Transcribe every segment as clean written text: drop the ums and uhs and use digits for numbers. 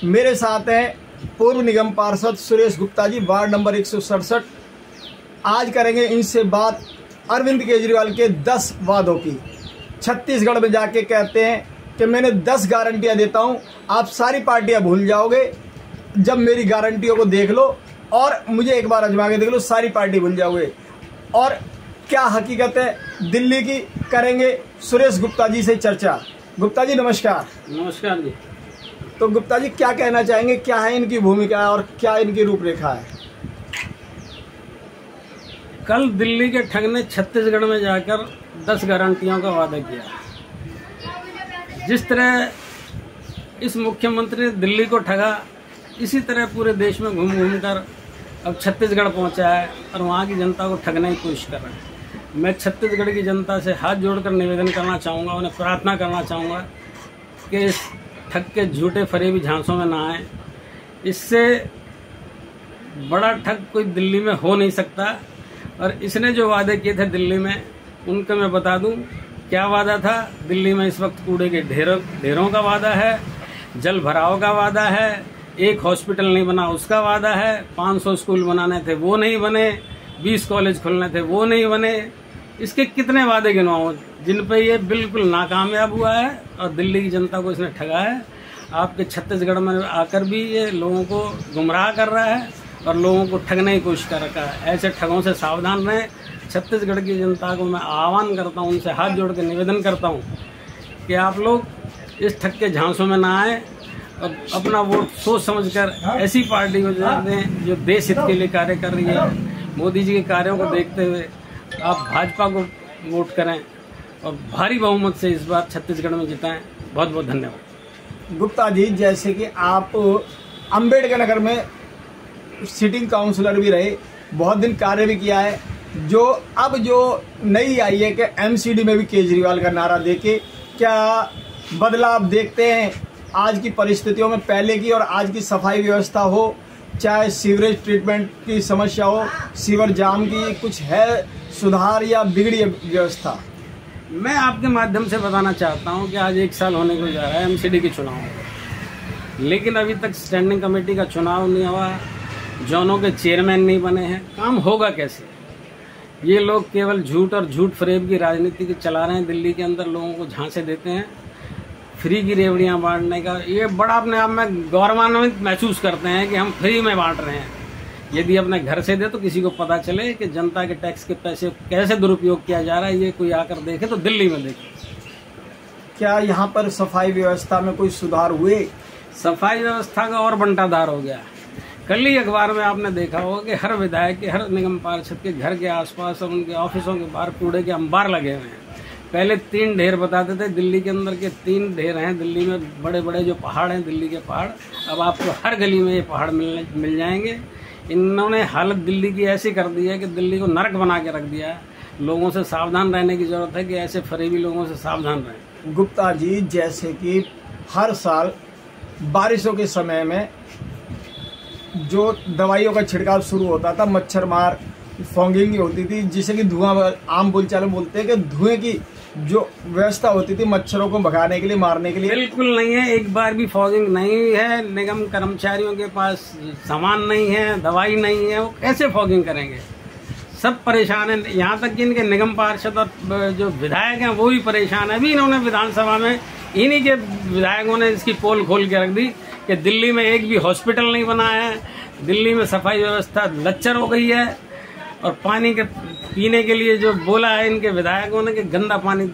मेरे साथ हैं पूर्व निगम पार्षद सुरेश गुप्ता जी, वार्ड नंबर 167। आज करेंगे इनसे बात अरविंद केजरीवाल के 10 वादों की। छत्तीसगढ़ में जाके कहते हैं कि मैंने 10 गारंटियां देता हूं, आप सारी पार्टियां भूल जाओगे जब मेरी गारंटियों को देख लो और मुझे एक बार आजमा के देख लो, सारी पार्टी भूल जाओगे। और क्या हकीकत है दिल्ली की, करेंगे सुरेश गुप्ता जी से चर्चा। गुप्ता जी नमस्कार। नमस्कार जी। तो गुप्ता जी क्या कहना चाहेंगे, क्या है इनकी भूमिका और क्या इनकी रूपरेखा है? कल दिल्ली के ठग ने छत्तीसगढ़ में जाकर 10 गारंटियों का वादा किया। जिस तरह इस मुख्यमंत्री ने दिल्ली को ठगा, इसी तरह पूरे देश में घूम घूम कर अब छत्तीसगढ़ पहुंचा है और वहां की जनता को ठगने की कोशिश कर रहा है। मैं छत्तीसगढ़ की जनता से हाथ जोड़कर निवेदन करना चाहूँगा, उन्हें प्रार्थना करना चाहूँगा कि इस ठग के झूठे फरेबी झांसों में ना आए। इससे बड़ा ठग कोई दिल्ली में हो नहीं सकता। और इसने जो वादे किए थे दिल्ली में, उनका मैं बता दूं क्या वादा था। दिल्ली में इस वक्त कूड़े के ढेरों का वादा है, जल भराव का वादा है, एक हॉस्पिटल नहीं बना उसका वादा है, 500 स्कूल बनाने थे वो नहीं बने, 20 कॉलेज खोलने थे वो नहीं बने। इसके कितने वादे गिनवाऊं जिन पे ये बिल्कुल नाकामयाब हुआ है और दिल्ली की जनता को इसने ठगा है। आपके छत्तीसगढ़ में आकर भी ये लोगों को गुमराह कर रहा है और लोगों को ठगने की कोशिश कर रखा है। ऐसे ठगों से सावधान रहें। छत्तीसगढ़ की जनता को मैं आह्वान करता हूं, उनसे हाथ जोड़ के निवेदन करता हूं कि आप लोग इस ठग के झांसों में ना आए और अपना वोट सोच समझकर ऐसी पार्टी को दें जो देश हित के लिए कार्य कर रही है। मोदी जी के कार्यों को देखते हुए आप भाजपा को वोट करें और भारी बहुमत से इस बार छत्तीसगढ़ में जिताएं। बहुत बहुत धन्यवाद। गुप्ता जी, जैसे कि आप अंबेडकर नगर में सिटिंग काउंसलर भी रहे, बहुत दिन कार्य भी किया है, जो नई आई है कि एमसीडी में भी केजरीवाल का नारा देके क्या बदलाव देखते हैं आज की परिस्थितियों में? पहले की और आज की सफाई व्यवस्था हो, चाहे सीवरेज ट्रीटमेंट की समस्या हो, सीवर जाम की, कुछ है सुधार या बिगड़ी व्यवस्था? मैं आपके माध्यम से बताना चाहता हूं कि आज 1 साल होने को जा रहा है एमसीडी के चुनाव में, लेकिन अभी तक स्टैंडिंग कमेटी का चुनाव नहीं हुआ, जोनों के चेयरमैन नहीं बने हैं। काम होगा कैसे? ये लोग केवल झूठ और झूठ फरेब की राजनीति चला रहे हैं। दिल्ली के अंदर लोगों को झांसे देते हैं, फ्री की रेवड़ियां बांटने का। ये बड़ा अपने आप में गौरवान्वित महसूस करते हैं कि हम फ्री में बांट रहे हैं। यदि अपने घर से दे तो किसी को पता चले कि जनता के टैक्स के पैसे कैसे दुरुपयोग किया जा रहा है, ये कोई आकर देखे तो दिल्ली में देखे। क्या यहाँ पर सफाई व्यवस्था में कोई सुधार हुए? सफाई व्यवस्था का और बंटाधार हो गया। कल ही अखबार में आपने देखा होगा कि हर विधायक के, हर निगम पार्षद के घर के आसपास और उनके ऑफिसों के बाहर कूड़े के अंबार लगे हुए हैं। पहले 3 ढेर बताते थे, दिल्ली के अंदर के 3 ढेर हैं। दिल्ली में बड़े बड़े जो पहाड़ हैं, दिल्ली के पहाड़, अब आपको हर गली में ये पहाड़ मिल जाएंगे। इन्होंने हालत दिल्ली की ऐसी कर दी है कि दिल्ली को नरक बना के रख दिया है। लोगों से सावधान रहने की जरूरत है कि ऐसे फरेबी लोगों से सावधान रहें। गुप्ता जी, जैसे कि हर साल बारिशों के समय में जो दवाइयों का छिड़काव शुरू होता था, मच्छर मार फॉगिंग होती थी, जिसे कि धुआं, आम बोलचाल में बोलते हैं कि धुएं की जो व्यवस्था होती थी मच्छरों को भगाने के लिए, मारने के लिए। बिल्कुल नहीं है, एक बार भी फॉगिंग नहीं है। निगम कर्मचारियों के पास सामान नहीं है, दवाई नहीं है, वो कैसे फॉगिंग करेंगे? सब परेशान है। यहाँ तक कि इनके निगम पार्षद और जो विधायक हैं वो भी परेशान है। अभी इन्होंने विधानसभा में इन्हीं के विधायकों ने इसकी पोल खोल के रख दी कि दिल्ली में एक भी हॉस्पिटल नहीं बना है, दिल्ली में सफाई व्यवस्था लच्चर हो गई है। और पानी के पीने के लिए जो बोला है इनके विधायकों ने कि गंदा पानी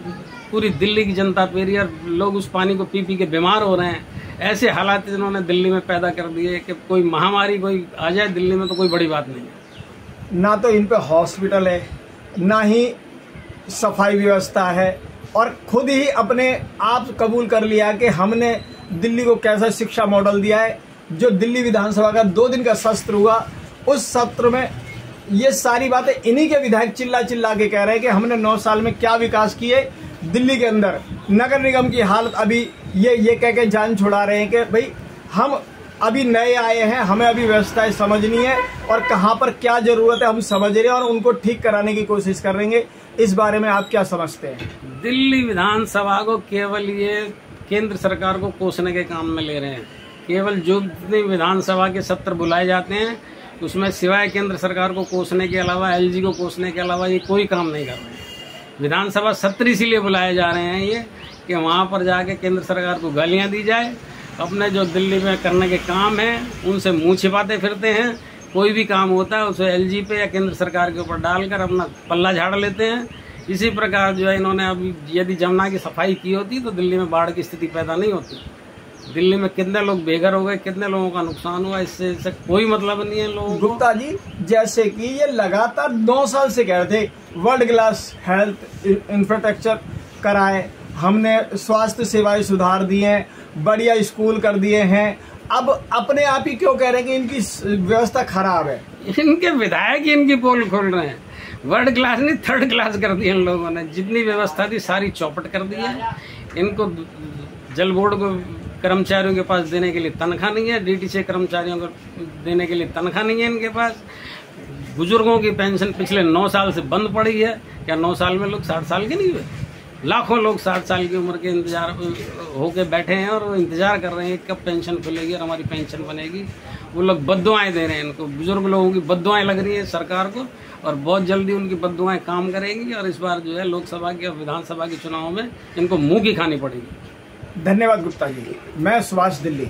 पूरी दिल्ली की जनता पी रही है और लोग उस पानी को पी पी के बीमार हो रहे हैं। ऐसे हालात इन्होंने दिल्ली में पैदा कर दिए कि कोई महामारी कोई आ जाए दिल्ली में तो कोई बड़ी बात नहीं है। ना तो इन पे हॉस्पिटल है, ना ही सफाई व्यवस्था है, और खुद ही अपने आप कबूल कर लिया कि हमने दिल्ली को कैसा शिक्षा मॉडल दिया है। जो दिल्ली विधानसभा का 2 दिन का सत्र हुआ, उस सत्र में ये सारी बातें इन्हीं के विधायक चिल्ला चिल्ला के कह रहे हैं कि हमने 9 साल में क्या विकास किए दिल्ली के अंदर। नगर निगम की हालत अभी ये कह के जान छुड़ा रहे हैं कि भाई हम अभी नए आए हैं, हमें अभी व्यवस्थाएं समझनी है और कहाँ पर क्या जरूरत है हम समझ रहे हैं और उनको ठीक कराने की कोशिश कर रहे हैं। इस बारे में आप क्या समझते हैं? दिल्ली विधानसभा को केवल ये केंद्र सरकार को कोसने के काम में ले रहे हैं। केवल जो जितने विधानसभा के सत्र बुलाए जाते हैं उसमें सिवाय केंद्र सरकार को कोसने के अलावा, एलजी को कोसने के अलावा ये कोई काम नहीं कर रहे हैं। विधानसभा सत्र इसीलिए बुलाए जा रहे हैं ये कि वहाँ पर जाके केंद्र सरकार को गालियाँ दी जाए, अपने जो दिल्ली में करने के काम हैं उनसे मुँह छिपाते फिरते हैं। कोई भी काम होता है उसे एलजी पे या केंद्र सरकार के ऊपर डालकर अपना पल्ला झाड़ लेते हैं। इसी प्रकार जो है इन्होंने अभी यदि जमुना की सफाई की होती तो दिल्ली में बाढ़ की स्थिति पैदा नहीं होती। दिल्ली में कितने लोग बेघर हो गए, कितने लोगों का नुकसान हुआ, इससे कोई मतलब नहीं है लोगों को। गुप्ता जी, जैसे कि ये लगातार 9 साल से कह रहे थे वर्ल्ड क्लास हेल्थ इंफ्रास्ट्रक्चर कराए, हमने स्वास्थ्य सेवाएं सुधार दी हैं, बढ़िया स्कूल कर दिए हैं, अब अपने आप ही क्यों कह रहे हैं कि इनकी व्यवस्था खराब है? इनके विधायक ही इनकी पोल खोल रहे हैं। वर्ल्ड क्लास नहीं, थर्ड क्लास कर दी इन लोगों ने। जितनी व्यवस्था थी सारी चौपट कर दी है। इनको जल बोर्ड को कर्मचारियों के पास देने के लिए तनख्वाह नहीं है, डीटीसी कर्मचारियों को देने के लिए तनख्वाह नहीं है इनके पास। बुजुर्गों की पेंशन पिछले 9 साल से बंद पड़ी है। क्या 9 साल में लोग 60 साल के नहीं हुए? लाखों लोग 60 साल की उम्र के इंतजार होके बैठे हैं और वो इंतजार कर रहे हैं कब पेंशन खुलेगी और हमारी पेंशन बनेगी। वो लोग बद्दुआएं दे रहे हैं इनको। बुजुर्ग लोगों की बद्दुआएं लग रही है सरकार को और बहुत जल्दी उनकी बद्दुआएं काम करेंगी और इस बार जो है लोकसभा के और विधानसभा के चुनाव में इनको मुंह की खानी पड़ेगी। धन्यवाद गुप्ता जी। मैं सुभाष, दिल्ली।